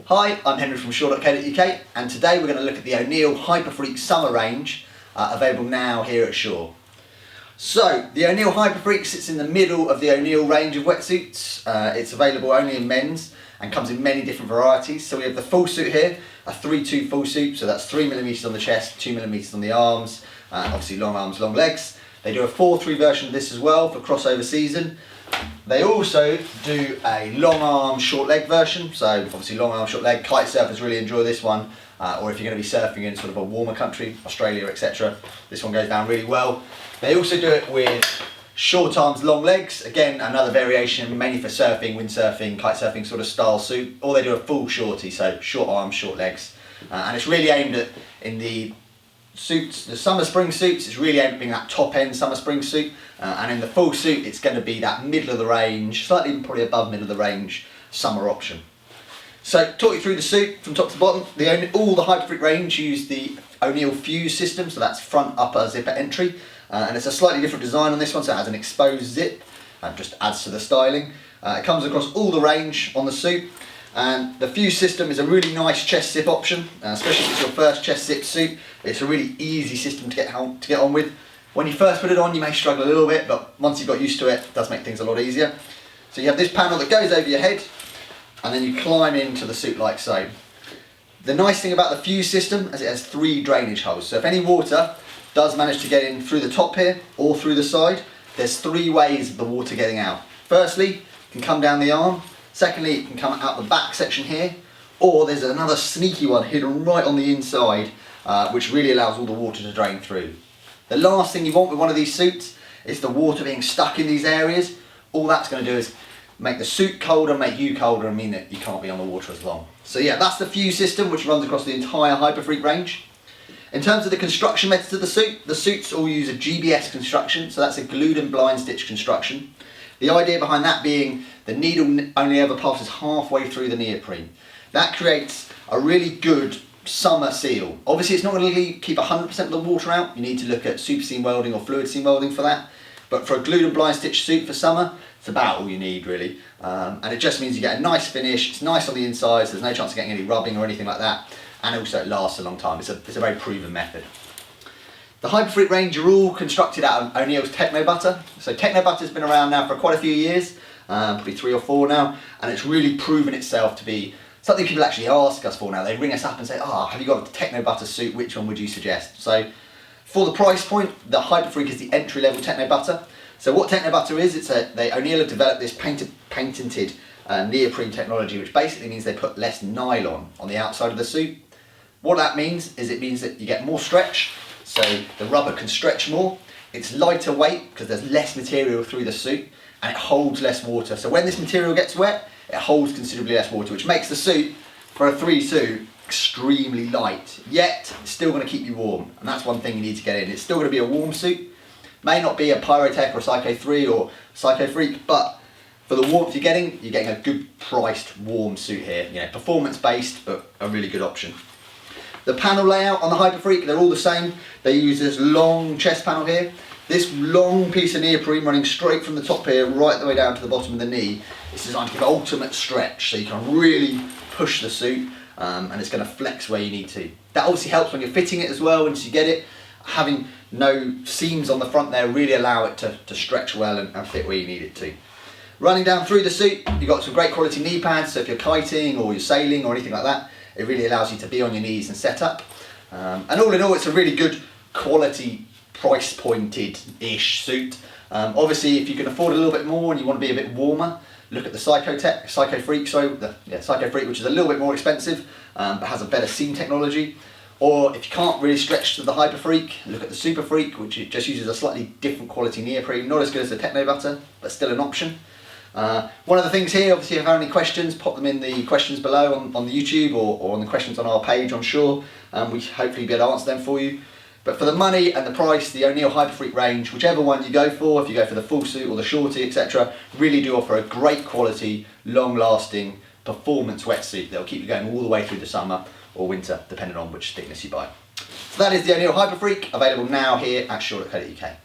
Hi, I'm Henry from shore.co.uk and today we're going to look at the O'Neill Hyperfreak summer range available now here at Shore. So, the O'Neill Hyperfreak sits in the middle of the O'Neill range of wetsuits. It's available only in men's and comes in many different varieties. So we have the full suit here, a 3-2 full suit, so that's 3mm on the chest, 2mm on the arms, obviously long arms, long legs. They do a 4-3 version of this as well for crossover season. They also do a long arm, short leg version, so obviously long arm, short leg. Kite surfers really enjoy this one, or if you're going to be surfing in sort of a warmer country, Australia, etc., this one goes down really well. They also do it with short arms, long legs, again another variation mainly for surfing, windsurfing, kite surfing sort of style suit, or they do a full shorty, so short arms, short legs, and it's really aimed at, in the suits, the summer spring suits, it's really aimed at being that top end summer spring suit, and in the full suit it's going to be that middle of the range, slightly probably above middle of the range summer option. So talk you through the suit from top to bottom. All the Hyperfreak range use the O'Neill Fuse system, so that's front upper zipper entry, and it's a slightly different design on this one, so it has an exposed zip and just adds to the styling. It comes across all the range on the suit. And the Fuse system is a really nice chest zip option, especially if it's your first chest zip suit. It's a really easy system to get on with. When you first put it on, you may struggle a little bit, but once you've got used to it, it does make things a lot easier. So you have this panel that goes over your head, and then you climb into the suit like so. The nice thing about the Fuse system is it has 3 drainage holes. So if any water does manage to get in through the top here or through the side, there's 3 ways of the water getting out. Firstly, it can come down the arm. Secondly, it can come out the back section here, or there's another sneaky one hidden right on the inside, which really allows all the water to drain through. The last thing you want with one of these suits is the water being stuck in these areas. All that's going to do is make the suit colder, make you colder, and mean that you can't be on the water as long. So yeah, that's the Fuse system, which runs across the entire Hyperfreak range. In terms of the construction methods of the suits all use a GBS construction, so that's a glued and blind stitch construction. The idea behind that being the needle only ever passes halfway through the neoprene. That creates a really good summer seal. Obviously it's not going to keep 100% of the water out, you need to look at super seam welding or fluid seam welding for that. But for a glued and blind stitch suit for summer, it's about all you need really. And it just means you get a nice finish, it's nice on the inside, so there's no chance of getting any rubbing or anything like that. And also it lasts a long time, it's a very proven method. The Hyperfreak range are all constructed out of O'Neill's Technobutter. So Technobutter's been around now for quite a few years, probably 3 or 4 now, and it's really proven itself to be something people actually ask us for now. They ring us up and say, have you got a Technobutter suit, which one would you suggest? So for the price point, the Hyperfreak is the entry-level Technobutter. So what Technobutter is, O'Neill have developed this patented neoprene technology, which basically means they put less nylon on the outside of the suit. What that means is it means that you get more stretch, so the rubber can stretch more. It's lighter weight because there's less material through the suit, and it holds less water. So when this material gets wet, it holds considerably less water, which makes the suit for a 3-2 extremely light, yet it's still going to keep you warm, and that's one thing you need to get in. It's still going to be a warm suit. May not be a Pyrotech or a Psycho 3 or Psycho Freak, but for the warmth you're getting a good priced warm suit here. You know, performance based, but a really good option. The panel layout on the Hyperfreak, they're all the same. They use this long chest panel here. This long piece of neoprene running straight from the top here right the way down to the bottom of the knee. It's designed to give ultimate stretch, so you can really push the suit and it's going to flex where you need to. That obviously helps when you're fitting it as well. Once you get it, having no seams on the front there really allow it to stretch well and fit where you need it to. Running down through the suit, you've got some great quality knee pads, so if you're kiting or you're sailing or anything like that, it really allows you to be on your knees and set up. And all in all, it's a really good quality, price pointed-ish suit. Obviously, if you can afford a little bit more and you want to be a bit warmer, look at the Psycho Freak, Psycho Freak, which is a little bit more expensive, but has a better seam technology. Or if you can't really stretch to the Hyperfreak, look at the Super Freak, which just uses a slightly different quality neoprene, not as good as the Technobutter, but still an option. One of the things here, obviously, if you have any questions, pop them in the questions below on the YouTube or on the questions on our page on Shore, and we hopefully be able to answer them for you. But for the money and the price, the O'Neill Hyperfreak range, whichever one you go for, if you go for the full suit or the shorty, etc., really do offer a great quality, long-lasting performance wetsuit that will keep you going all the way through the summer or winter, depending on which thickness you buy. So that is the O'Neill Hyperfreak, available now here at shore.co.uk.